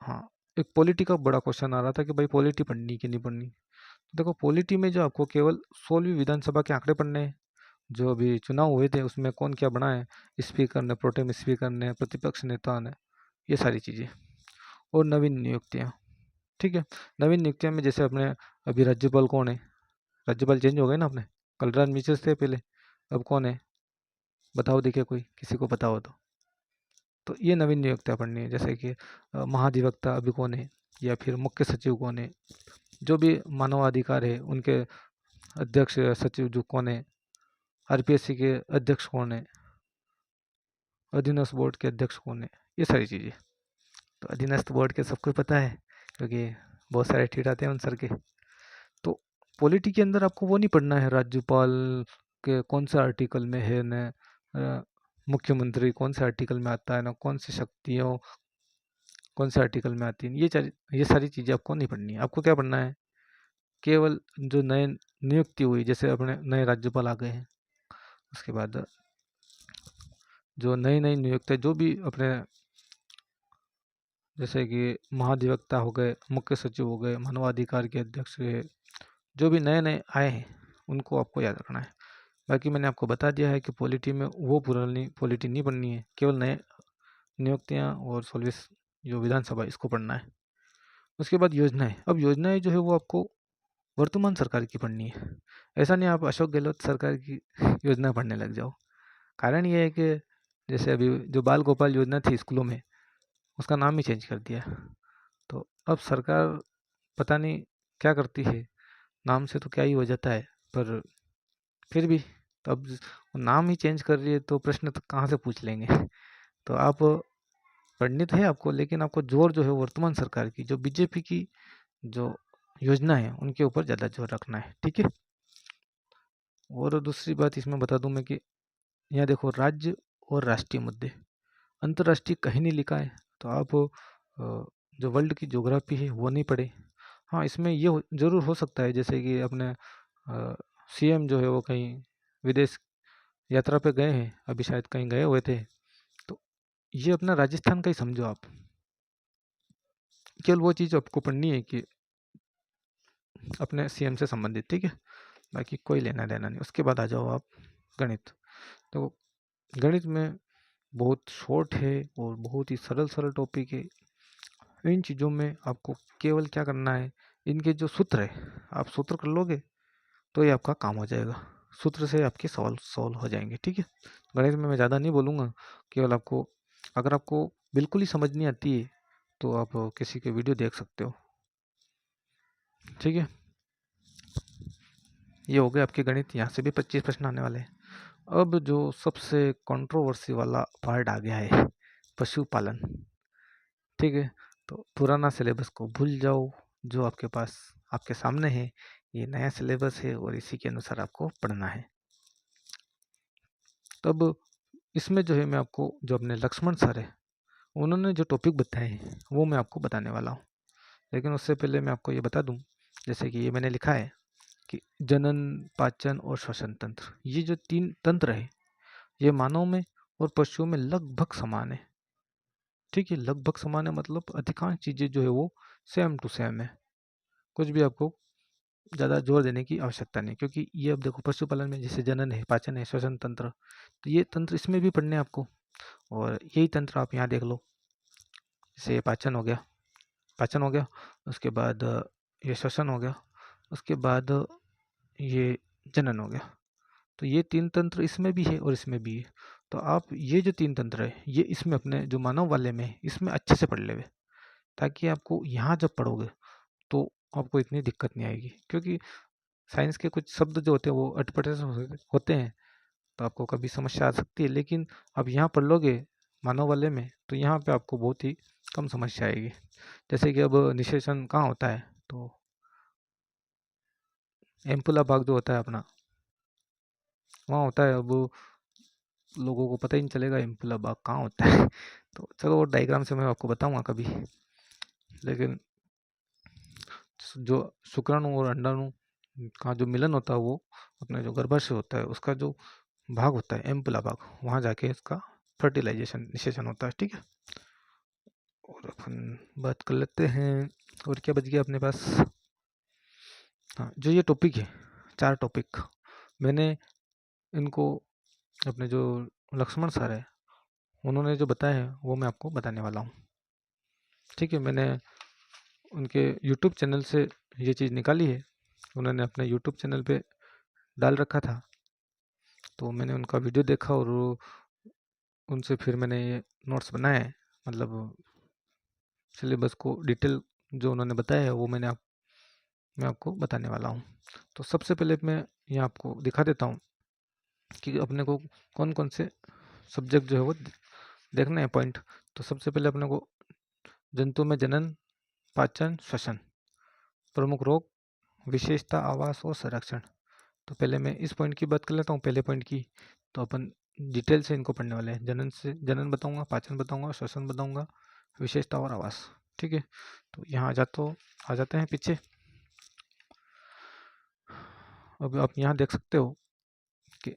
S1: हाँ, एक पॉलिटी का बड़ा क्वेश्चन आ रहा था कि भाई पॉलिटी पढ़नी कि नहीं पढ़नी। तो देखो, पॉलिटी में जो आपको केवल 16वीं विधानसभा के आंकड़े पढ़ने हैं, जो अभी चुनाव हुए थे उसमें कौन क्या बना है, स्पीकर ने, प्रोटेम स्पीकर ने, प्रतिपक्ष नेता ने, ये सारी चीज़ें, और नवीन नियुक्तियाँ। ठीक है, नवीन नियुक्तियाँ में जैसे अपने अभी राज्यपाल कौन है, राज्यपाल चेंज हो गए ना अपने, कलराज मिश्र थे पहले, अब कौन है बताओ, देखिए कोई किसी को पता हो तो ये नवीन नियुक्तियाँ पढ़नी है। जैसे कि महाधिवक्ता अभी कौन है, या फिर मुख्य सचिव कौन है, जो भी मानवाधिकार है उनके अध्यक्ष सचिव जो कौन है, आरपीएससी के अध्यक्ष कौन है, अधीनस्थ बोर्ड के अध्यक्ष कौन है, ये सारी चीज़ें। तो अधीनस्थ बोर्ड के सबको पता है, क्योंकि बहुत सारे ट्वीट आते हैं उन सर के। तो पॉलिटी के अंदर आपको वो नहीं पढ़ना है राज्यपाल के कौन सा आर्टिकल में है न, मुख्यमंत्री कौन से आर्टिकल में आता है ना, कौन सी शक्तियों कौन से आर्टिकल में आती है, ये सारी चीज़ें आपको नहीं पढ़नी है। आपको क्या पढ़ना है, केवल जो नए नियुक्ति हुई, जैसे अपने नए राज्यपाल आ गए हैं, उसके बाद जो नई नई नियुक्ति जो भी अपने, जैसे कि महाधिवक्ता हो गए, मुख्य सचिव हो गए, मानवाधिकार के अध्यक्ष हुए, जो भी नए नए आए हैं उनको आपको याद रखना है। बाकी मैंने आपको बता दिया है कि पॉलिटी में वो पुरानी पॉलिटी नहीं पढ़नी है, केवल नए नियुक्तियाँ और 16 जो विधानसभा इसको पढ़ना है। उसके बाद योजनाएं, अब योजनाएं जो है वो आपको वर्तमान सरकार की पढ़नी है। ऐसा नहीं आप अशोक गहलोत सरकार की योजना पढ़ने लग जाओ। कारण ये है कि जैसे अभी जो बाल गोपाल योजना थी स्कूलों में, उसका नाम ही चेंज कर दिया। तो अब सरकार पता नहीं क्या करती है, नाम से तो क्या ही हो जाता है, पर फिर भी तो अब नाम ही चेंज कर रही है तो प्रश्न तो कहाँ से पूछ लेंगे। तो आप पढ़नी तो है आपको, लेकिन आपको जोर जो है वर्तमान सरकार की जो बीजेपी की जो योजना है उनके ऊपर ज़्यादा जोर रखना है। ठीक है, और दूसरी बात इसमें बता दूं मैं कि यहाँ देखो, राज्य और राष्ट्रीय मुद्दे, अंतर्राष्ट्रीय कहीं नहीं लिखा है, तो आप जो वर्ल्ड की ज्योग्राफी है वो नहीं पढ़े। हाँ, इसमें ये जरूर हो सकता है जैसे कि अपने सीएम जो है वो कहीं विदेश यात्रा पे गए हैं, अभी शायद कहीं गए हुए थे, तो ये अपना राजस्थान का ही समझो आप। केवल वो चीज़ आपको पढ़नी है कि अपने सीएम से संबंधित। ठीक है, बाकी कोई लेना देना नहीं। उसके बाद आ जाओ आप गणित। तो गणित में बहुत शॉर्ट है और बहुत ही सरल सरल टॉपिक है। इन चीज़ों में आपको केवल क्या करना है, इनके जो सूत्र है आप सूत्र कर लोगे तो ये आपका काम हो जाएगा, सूत्र से आपके सवाल सॉल्व हो जाएंगे। ठीक है, गणित में मैं ज़्यादा नहीं बोलूँगा, केवल आपको, अगर आपको बिल्कुल ही समझ नहीं आती है तो आप किसी के वीडियो देख सकते हो। ठीक है, ये हो गया आपके गणित। यहाँ से भी 25 प्रश्न आने वाले हैं। अब जो सबसे कंट्रोवर्सी वाला पार्ट आ गया है, पशुपालन। ठीक है, तो पुराना सिलेबस को भूल जाओ, जो आपके पास आपके सामने है ये नया सिलेबस है और इसी के अनुसार आपको पढ़ना है। तब इसमें जो है मैं आपको, जो अपने लक्ष्मण सर है उन्होंने जो टॉपिक बताए हैं वो मैं आपको बताने वाला हूँ। लेकिन उससे पहले मैं आपको ये बता दूं, जैसे कि ये मैंने लिखा है कि जनन, पाचन और श्वसन तंत्र, ये जो 3 तंत्र है ये मानव में और पशुओं में लगभग समान है। ठीक है, लगभग समान है मतलब अधिकांश चीज़ें जो है वो सेम टू सेम है। कुछ भी आपको ज़्यादा जोर देने की आवश्यकता नहीं, क्योंकि ये अब देखो पशुपालन में जैसे जनन है, पाचन है, श्वसन तंत्र, तो ये तंत्र इसमें भी पढ़ने हैं आपको। और यही तंत्र आप यहाँ देख लो, जैसे पाचन हो गया, पाचन हो गया, उसके बाद ये श्वसन हो गया, उसके बाद ये जनन हो गया। तो ये 3 तंत्र इसमें भी है और इसमें भी है। तो आप ये जो 3 तंत्र है ये इसमें अपने जो मानव वाले में इसमें अच्छे से पढ़ लेवे, ताकि आपको यहाँ जब पढ़ोगे तो आपको इतनी दिक्कत नहीं आएगी। क्योंकि साइंस के कुछ शब्द जो होते हैं वो अटपटे से होते हैं, तो आपको कभी समस्या आ सकती है। लेकिन अब यहाँ पढ़ लोगे मानव वाले में तो यहाँ पे आपको बहुत ही कम समस्या आएगी। जैसे कि अब निषेचन कहाँ होता है, तो एम्पुला भाग जो होता है अपना वहाँ होता है। अब लोगों को पता ही नहीं चलेगा एम्पुला भाग कहाँ होता है। तो चलो वो डायग्राम से मैं आपको बताऊंगा कभी। लेकिन जो शुक्राणु और अंडाणु का जो मिलन होता है वो अपने जो गर्भाशय होता है उसका जो भाग होता है एम्पुला भाग, वहाँ जाके इसका फर्टिलाइजेशन, निषेचन होता है। ठीक है, और अपन बात कर लेते हैं और क्या बच गया अपने पास। हाँ, जो ये टॉपिक है, 4 टॉपिक मैंने इनको अपने जो लक्ष्मण सर है उन्होंने जो बताया है वो मैं आपको बताने वाला हूँ। ठीक है, मैंने उनके यूट्यूब चैनल से ये चीज़ निकाली है, उन्होंने अपने यूट्यूब चैनल पे डाल रखा था। तो मैंने उनका वीडियो देखा और उनसे फिर मैंने ये नोट्स बनाए हैं, मतलब सिलेबस को डिटेल जो उन्होंने बताया है वो मैं आपको बताने वाला हूँ। तो सबसे पहले मैं यहाँ आपको दिखा देता हूँ कि अपने को कौन कौन से सब्जेक्ट जो है वो देखना है पॉइंट। तो सबसे पहले अपने को जंतु में जनन, पाचन, श्वसन, प्रमुख रोग, विशेषता, आवास और संरक्षण। तो पहले मैं इस पॉइंट की बात कर लेता हूँ, पहले पॉइंट की। तो अपन डिटेल से इनको पढ़ने वाले हैं। जनन से जनन बताऊंगा, पाचन बताऊंगा, श्वसन बताऊंगा, विशेषता और आवास। ठीक है, तो यहाँ आ जाते हैं पीछे। अब आप यहाँ देख सकते हो कि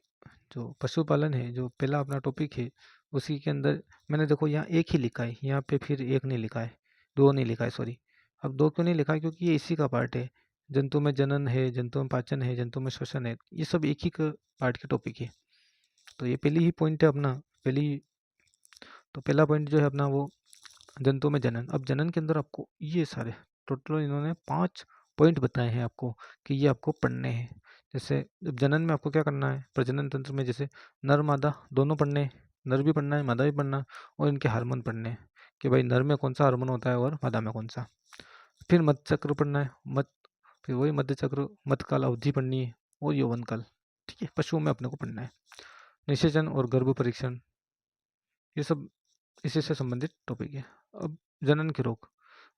S1: जो पशुपालन है, जो पहला अपना टॉपिक है, उसी के अंदर मैंने देखो यहाँ एक ही लिखा है, यहाँ पे फिर एक नहीं लिखा है, 2 नहीं लिखा है, सॉरी। अब 2 क्यों नहीं लिखा है, क्योंकि ये इसी का पार्ट है। जंतु में जनन है, जंतु में पाचन है, जंतु में श्वसन है, ये सब एक ही पार्ट के टॉपिक है। तो ये पहली ही पॉइंट है अपना, पहली। तो पहला पॉइंट जो है अपना वो जंतु में जनन। अब जनन के अंदर आपको ये सारे टोटल इन्होंने 5 पॉइंट बताए हैं आपको कि ये आपको पढ़ने हैं। जैसे जब जनन में आपको क्या करना है, प्रजनन तंत्र में जैसे नर मादा दोनों पढ़ने हैं, नर भी पढ़ना है, मादा भी पढ़ना है, और इनके हार्मोन पढ़ने हैं कि भाई नर में कौन सा हार्मोन होता है और मादा में कौन सा। फिर मध्य चक्र पढ़ना है, फिर वही मध्य चक्र, मध्यकाल अवधि पढ़नी है, और यौवन काल। ठीक है, पशुओं में अपने को पढ़ना है। निषेचन और गर्भ परीक्षण, ये सब इसी से संबंधित टॉपिक है। अब जनन के रोग,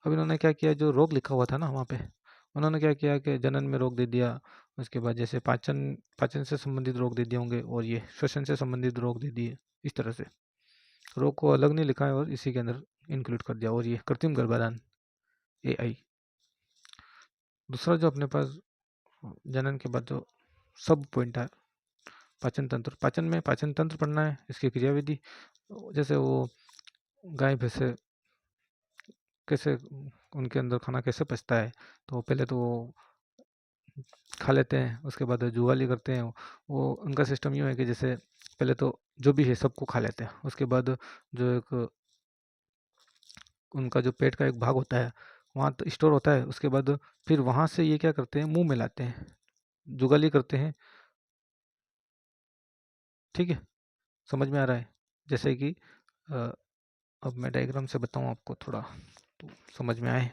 S1: अब इन्होंने क्या किया, जो रोग लिखा हुआ था ना वहाँ पे, उन्होंने क्या किया कि जनन में रोग दे दिया, उसके बाद जैसे पाचन पाचन से संबंधित रोग दे दिए होंगे, और ये श्वसन से संबंधित रोग दे दिए। इस तरह से रोग को अलग नहीं लिखा है और इसी के अंदर इंक्लूड कर दिया। और ये कृत्रिम गर्भाधान, AI। दूसरा जो अपने पास जनन के बाद जो सब पॉइंट है, पाचन तंत्र। पाचन में पाचन तंत्र पढ़ना है, इसकी क्रियाविधि, जैसे वो गाय भैंसे कैसे, उनके अंदर खाना कैसे पचता है। तो पहले तो वो खा लेते हैं, उसके बाद जुगाली करते हैं। वो उनका सिस्टम यूँ है कि जैसे पहले तो जो भी है सबको खा लेते हैं, उसके बाद जो एक उनका जो पेट का एक भाग होता है वहाँ तो स्टोर होता है, उसके बाद फिर वहाँ से ये क्या करते हैं, मुंह में लाते हैं, जुगाली करते हैं। ठीक है, समझ में आ रहा है। जैसे कि अ, अब मैं डायग्राम से बताऊँ आपको थोड़ा। तो समझ में आए।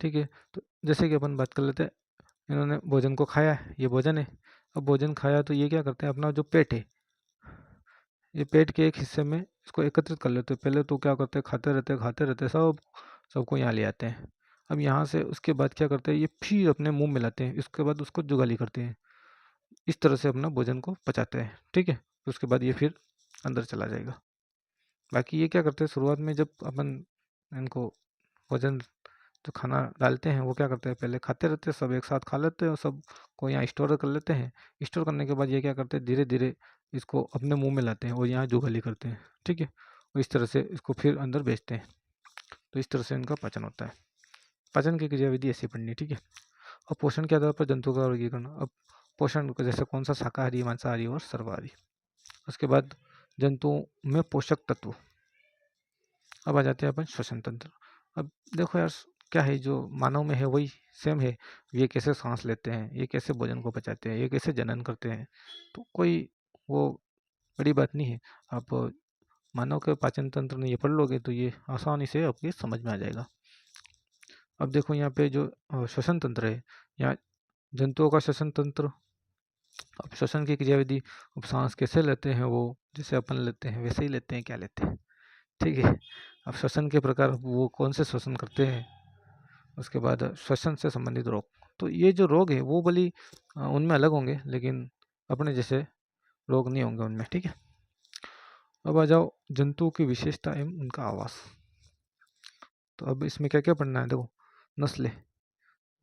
S1: ठीक है, तो जैसे कि अपन बात कर लेते हैं, इन्होंने भोजन को खाया, ये भोजन है। अब भोजन खाया तो ये क्या करते हैं, अपना जो पेट है, ये पेट के एक हिस्से में इसको एकत्रित कर लेते हैं। पहले तो क्या करते हैं, खाते रहते सब सबको यहाँ ले आते हैं। अब यहाँ से उसके बाद क्या करते हैं, ये फिर अपने मुंह में लाते हैं, इसके बाद उसको जुगाली करते हैं। इस तरह से अपना भोजन को पचाते हैं। ठीक है, उसके बाद ये फिर अंदर चला जाएगा। बाकी ये क्या करते हैं, शुरुआत में जब अपन इनको भोजन जो खाना डालते हैं, वो क्या करते हैं, पहले खाते रहते हैं, सब एक साथ खा लेते हैं और सब को यहाँ स्टोर कर लेते हैं। स्टोर करने के बाद ये क्या करते हैं, धीरे धीरे इसको अपने मुंह में लाते हैं और यहाँ जुगाली करते हैं। ठीक है, और इस तरह से इसको फिर अंदर बेचते हैं। तो इस तरह से इनका पाचन होता है। पाचन की क्रियाविधि ऐसी पढ़नी। ठीक है, अब पोषण के आधार पर जंतु का वर्गीकरण। अब पोषण को जैसे कौन सा शाकाहारी, मांसाहारी और सर्वाहारी। उसके बाद जंतुओं में पोषक तत्व। अब आ जाते हैं अपन श्वसन तंत्र। अब देखो यार, क्या है जो मानव में है वही सेम है। ये कैसे सांस लेते हैं, ये कैसे भोजन को पचाते हैं, ये कैसे जनन करते हैं, तो कोई वो बड़ी बात नहीं है। आप मानव के पाचन तंत्र में ये पढ़ लोगे तो ये आसानी से आपके समझ में आ जाएगा। अब देखो यहाँ पे जो श्वसन तंत्र है, यहाँ जंतुओं का श्वसन तंत्र। अब श्वसन की क्रियाविधि, अब सांस कैसे लेते हैं, वो जैसे अपन लेते हैं वैसे ही लेते हैं, क्या लेते हैं। ठीक है, अब श्वसन के प्रकार, वो कौन से श्वसन करते हैं। उसके बाद श्वसन से संबंधित रोग। तो ये जो रोग है वो भली उनमें अलग होंगे, लेकिन अपने जैसे रोग नहीं होंगे उनमें। ठीक है, अब आ जाओ जंतुओं की विशेषता एवं उनका आवास। तो अब इसमें क्या क्या पढ़ना है, देखो नस्लें,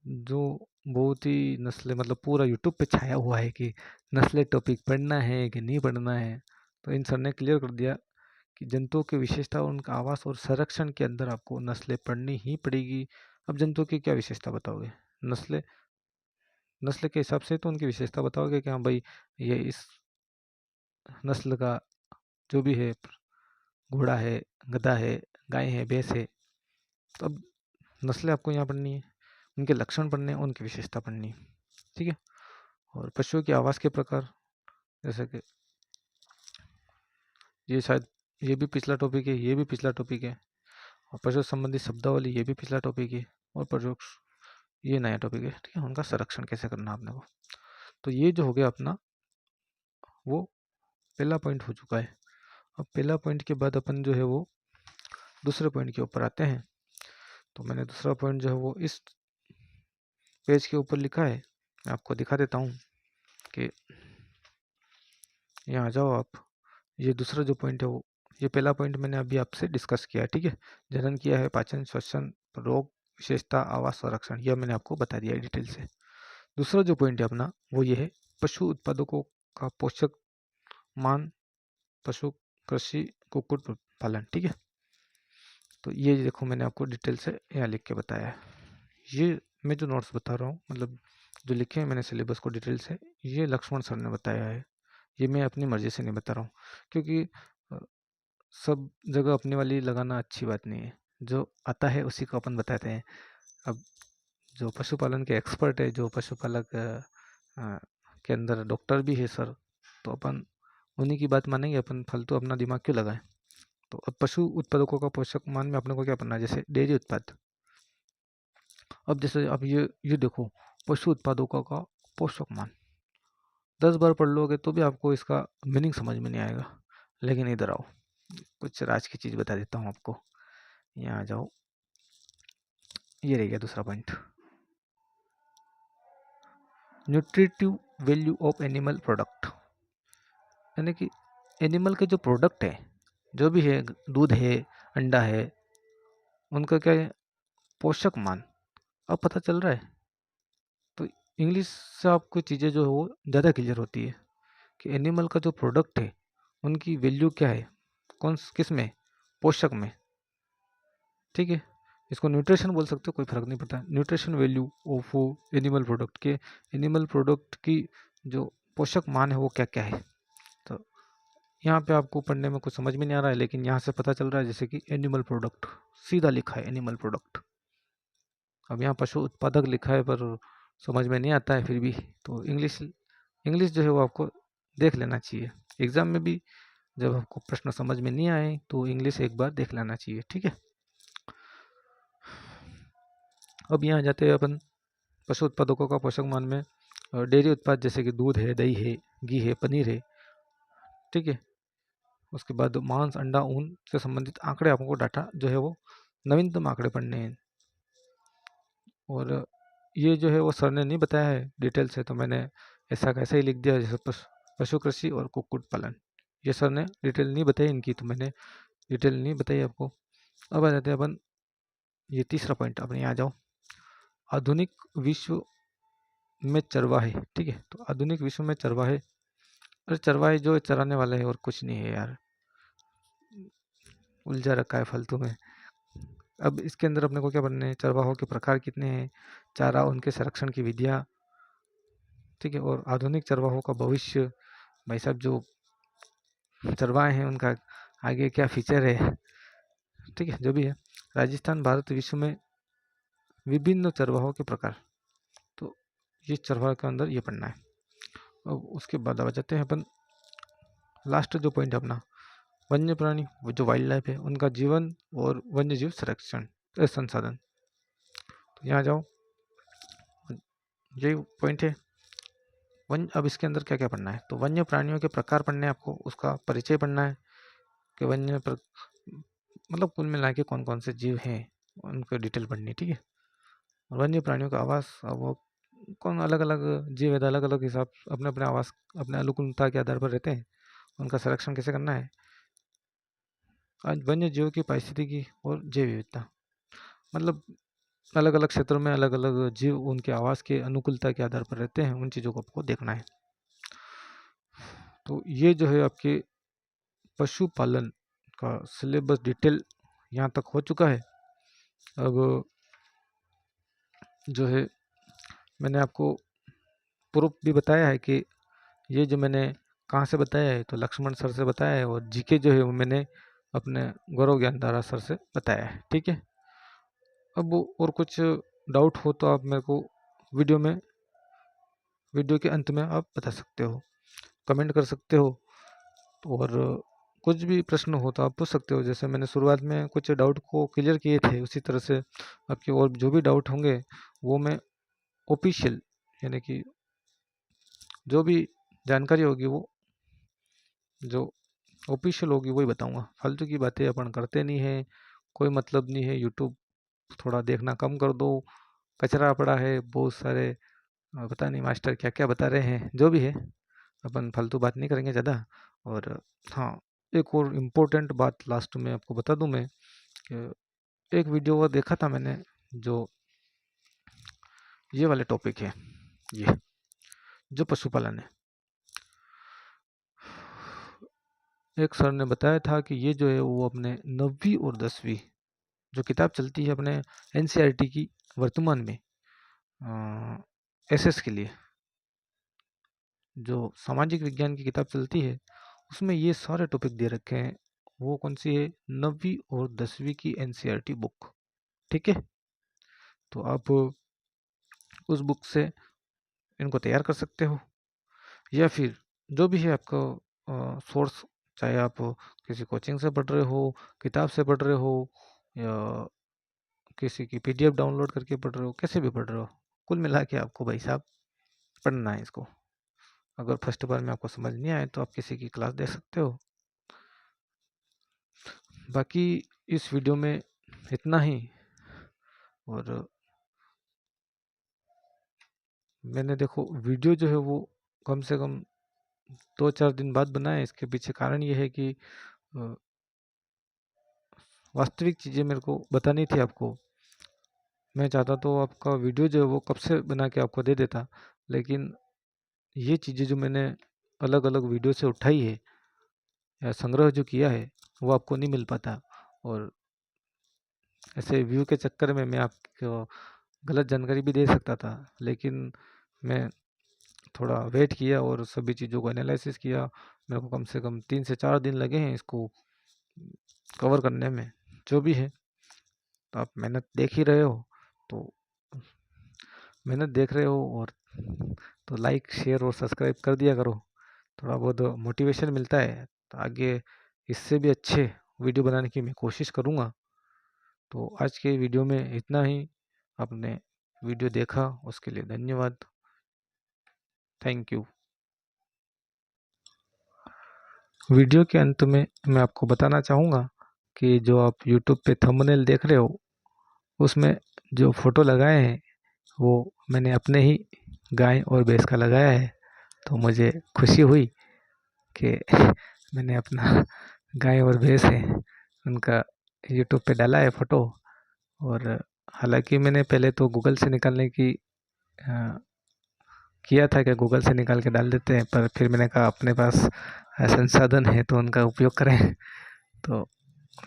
S1: जो बहुत ही नस्लें, मतलब पूरा यूट्यूब पे छाया हुआ है कि नस्लें टॉपिक पढ़ना है कि नहीं पढ़ना है। तो इन सर ने क्लियर कर दिया कि जंतुओं की विशेषता और उनका आवास और संरक्षण के अंदर आपको नस्लें पढ़नी ही पड़ेगी। अब जंतुओं की क्या विशेषता बताओगे, नस्लें, नस्ल के हिसाब से तो उनकी विशेषता बताओगे कि हाँ भाई, ये इस नस्ल का जो भी है, घोड़ा है, गधा है, गाय है, भैंस है। तो अब नस्लें आपको यहाँ पढ़नी है, उनके लक्षण पढ़ने हैं, उनकी विशेषता पढ़नी है। ठीक है, और पशुओं की आवास के प्रकार, जैसे कि ये शायद ये भी पिछला टॉपिक है, ये भी पिछला टॉपिक है, और पशु संबंधी शब्दावली ये भी पिछला टॉपिक है, और परोक्ष ये नया टॉपिक है। ठीक है, उनका संरक्षण कैसे करना आपने को। तो ये जो हो गया अपना, वो पहला पॉइंट हो चुका है। अब पहला पॉइंट के बाद अपन जो है वो दूसरे पॉइंट के ऊपर आते हैं। तो मैंने दूसरा पॉइंट जो है वो इस पेज के ऊपर लिखा है, मैं आपको दिखा देता हूँ कि यहाँ आ जाओ आप। ये दूसरा जो पॉइंट है वो, ये पहला पॉइंट मैंने अभी आपसे डिस्कस किया है। ठीक है, जनन किया है, पाचन, श्वसन, रोग, विशेषता, आवास, संरक्षण, यह मैंने आपको बता दिया है डिटेल से। दूसरा जो पॉइंट है अपना वो ये है, पशु उत्पादकों का पोषक मान, पशु कृषि, कुक्कुट पालन। ठीक है, तो ये देखो मैंने आपको डिटेल से यहाँ लिख के बताया है। ये मैं जो नोट्स बता रहा हूँ, मतलब जो लिखे हैं मैंने सिलेबस को डिटेल से, ये लक्ष्मण सर ने बताया है। ये मैं अपनी मर्जी से नहीं बता रहा हूँ, क्योंकि अ, सब जगह अपनी वाली लगाना अच्छी बात नहीं है। जो आता है उसी को अपन बताते हैं। अब जो पशुपालन के एक्सपर्ट है, जो पशुपालक के अंदर डॉक्टर भी है सर, तो अपन उन्हीं की बात मानेंगे, अपन फालतू अपना दिमाग क्यों लगाएं। तो अब पशु उत्पादकों का पोषक मान में अपने को क्या पढ़ना है, जैसे डेयरी उत्पाद। अब जैसे अब ये देखो, पशु उत्पादकों का पोषक मान 10 बार पढ़ लोगे तो भी आपको इसका मीनिंग समझ में नहीं आएगा। लेकिन इधर आओ, कुछ राज की चीज़ बता देता हूँ आपको। यहाँ आ जाओ, ये रह गया दूसरा point, nutritive value of animal product. यानी कि एनिमल के जो प्रोडक्ट है, जो भी है, दूध है, अंडा है, उनका क्या है, पोषक मान अब पता चल रहा है। तो इंग्लिश से आपको चीज़ें जो है वो ज़्यादा क्लियर होती है कि एनिमल का जो प्रोडक्ट है उनकी वैल्यू क्या है, किस में, पोषक में। ठीक है, इसको न्यूट्रिशन बोल सकते हो, कोई फर्क नहीं पड़ता। Nutrition value of animal product के, एनिमल प्रोडक्ट की जो पोषक मान है वो क्या क्या है। तो यहाँ पे आपको पढ़ने में कुछ समझ में नहीं आ रहा है, लेकिन यहाँ से पता चल रहा है, जैसे कि एनिमल प्रोडक्ट सीधा लिखा है, एनिमल प्रोडक्ट। अब यहाँ पशु उत्पादक लिखा है पर समझ में नहीं आता है फिर भी। तो इंग्लिश इंग्लिश जो है वो आपको देख लेना चाहिए। एग्जाम में भी जब आपको प्रश्न समझ में नहीं आए तो इंग्लिश एक बार देख लेना चाहिए, ठीक है। अब यहाँ जाते हैं अपन पशु उत्पादकों का पोषक मान में डेयरी उत्पाद जैसे कि दूध है, दही है, घी है, पनीर है, ठीक है। उसके बाद मांस, अंडा, ऊन से संबंधित आंकड़े, आपको डाटा जो है वो नवीनतम आंकड़े पढ़ने हैं। और ये जो है वो सर ने नहीं बताया है डिटेल से, तो मैंने ऐसा कैसा ही लिख दिया, जैसे पशु कृषि और कुक्कुट पालन। ये सर ने डिटेल नहीं बताई इनकी, तो मैंने डिटेल नहीं बताई आपको। अब आ जाते हैं अपन, ये तीसरा पॉइंट, अपने यहाँ आ जाओ, आधुनिक विश्व में चरवाहे, ठीक है। तो आधुनिक विश्व में चरवाहे, अरे चरवाहे जो चराने वाले है और कुछ नहीं है यार, उलझा रखा है फालतू में। अब इसके अंदर अपने को क्या बनने हैं, चरवाहों के प्रकार कितने हैं, चारा, उनके संरक्षण की विधियाँ, ठीक है, और आधुनिक चरवाहों का भविष्य। भाई साहब जो चरवाहे हैं उनका आगे क्या फीचर है, ठीक है, जो भी है। राजस्थान, भारत, विश्व में विभिन्न चरवाहों के प्रकार, तो ये चरवाहे के अंदर ये पढ़ना है। अब उसके बाद आ जाते हैं अपन लास्ट जो पॉइंट है अपना, वन्य प्राणी, वो जो वाइल्ड लाइफ है, उनका जीवन और वन्य जीव संरक्षण संसाधन। तो यहाँ जाओ, यही पॉइंट है। अब इसके अंदर क्या क्या पढ़ना है, तो वन्य प्राणियों के प्रकार पढ़ने हैं आपको, उसका परिचय पढ़ना है कि मतलब कुल मिला के कौन कौन से जीव हैं उनको डिटेल पढ़नी है, ठीक है। और वन्य प्राणियों का आवास, अब वो कौन अलग अलग जीव है, अलग अलग हिसाब अपने अपने आवास, अपने अनुकूलता के आधार पर रहते हैं, उनका संरक्षण कैसे करना है। आज वन्य जीवों की पारिस्थितिकी और जैव विविधता, मतलब अलग अलग क्षेत्रों में अलग अलग जीव उनके आवास के अनुकूलता के आधार पर रहते हैं, उन चीज़ों को आपको देखना है। तो ये जो है आपके पशुपालन का सिलेबस डिटेल यहाँ तक हो चुका है। अब जो है मैंने आपको प्रूफ भी बताया है कि ये जो मैंने कहाँ से बताया है, तो लक्ष्मण सर से बताया है, और जीके जो है वो मैंने अपने गौरव ज्ञान धारा सर से बताया है, ठीक है। अब और कुछ डाउट हो तो आप मेरे को वीडियो के अंत में आप बता सकते हो, कमेंट कर सकते हो, और कुछ भी प्रश्न हो तो आप पूछ सकते हो। जैसे मैंने शुरुआत में कुछ डाउट को क्लियर किए थे, उसी तरह से आपके और जो भी डाउट होंगे वो मैं ऑफिशियल, यानी कि जो भी जानकारी होगी वो जो ऑफिशियल होगी वही बताऊंगा। फालतू की बातें अपन करते नहीं है, कोई मतलब नहीं है। यूट्यूब थोड़ा देखना कम कर दो, कचरा पड़ा है बहुत सारे, पता नहीं मास्टर क्या क्या बता रहे हैं, जो भी है अपन फालतू बात नहीं करेंगे ज़्यादा। और हाँ, एक और इम्पोर्टेंट बात लास्ट में आपको बता दूं मैं, कि एक वीडियो वो देखा था मैंने, जो ये वाले टॉपिक है, ये जो पशुपालन है, एक सर ने बताया था कि ये जो है वो अपने 9वीं और 10वीं जो किताब चलती है अपने एनसीईआरटी की वर्तमान में, एसएस के लिए जो सामाजिक विज्ञान की किताब चलती है, उसमें ये सारे टॉपिक दे रखे हैं। वो कौन सी है, 9वीं और 10वीं की एनसीईआरटी बुक, ठीक है। तो आप उस बुक से इनको तैयार कर सकते हो, या फिर जो भी है आपका सोर्स, चाहे आप किसी कोचिंग से पढ़ रहे हो, किताब से पढ़ रहे हो, या किसी की पीडीएफ डाउनलोड करके पढ़ रहे हो, कैसे भी पढ़ रहे हो, कुल मिला के आपको भाई साहब पढ़ना है इसको। अगर फर्स्ट बार में आपको समझ नहीं आए तो आप किसी की क्लास दे सकते हो। बाकी इस वीडियो में इतना ही, और मैंने देखो वीडियो जो है वो कम से कम 2-4 दिन बाद बनाया है। इसके पीछे कारण ये है कि वास्तविक चीज़ें मेरे को बतानी थी आपको। मैं चाहता तो आपका वीडियो जो है वो कब से बना के आपको दे देता, लेकिन ये चीज़ें जो मैंने अलग अलग वीडियो से उठाई है या संग्रह जो किया है वो आपको नहीं मिल पाता। और ऐसे व्यू के चक्कर में मैं आपको गलत जानकारी भी दे सकता था, लेकिन मैं थोड़ा वेट किया और सभी चीज़ों को एनालिसिस किया। मेरे को कम से कम 3 से 4 दिन लगे हैं इसको कवर करने में, जो भी है। तो आप मेहनत देख ही रहे हो, तो मेहनत देख रहे हो और तो लाइक शेयर और सब्सक्राइब कर दिया करो, थोड़ा बहुत मोटिवेशन मिलता है। तो आगे इससे भी अच्छे वीडियो बनाने की मैं कोशिश करूँगा। तो आज के वीडियो में इतना ही। आपने वीडियो देखा उसके लिए धन्यवाद। Thank you. वीडियो के अंत में मैं आपको बताना चाहूँगा कि जो आप यूट्यूब पे थंबनेल देख रहे हो उसमें जो फ़ोटो लगाए हैं वो मैंने अपने ही गाय और भैंस का लगाया है। तो मुझे खुशी हुई कि मैंने अपना गाय और भैंस है उनका यूट्यूब पे डाला है फ़ोटो। और हालांकि मैंने पहले तो गूगल से निकालने की अ, किया था कि गूगल से निकाल के डाल देते हैं, पर फिर मैंने कहा अपने पास संसाधन है तो उनका उपयोग करें। तो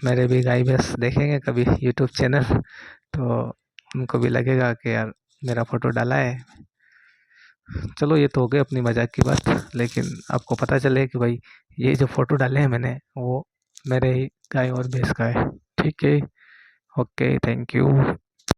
S1: मेरे भी गाय भैंस देखेंगे कभी यूट्यूब चैनल तो उनको भी लगेगा कि यार मेरा फ़ोटो डाला है। चलो ये तो हो गई अपनी मजाक की बात, लेकिन आपको पता चले कि भाई ये जो फ़ोटो डाले हैं मैंने वो मेरे ही गाय और भैंस का है। ठीक है। Okay, thank you.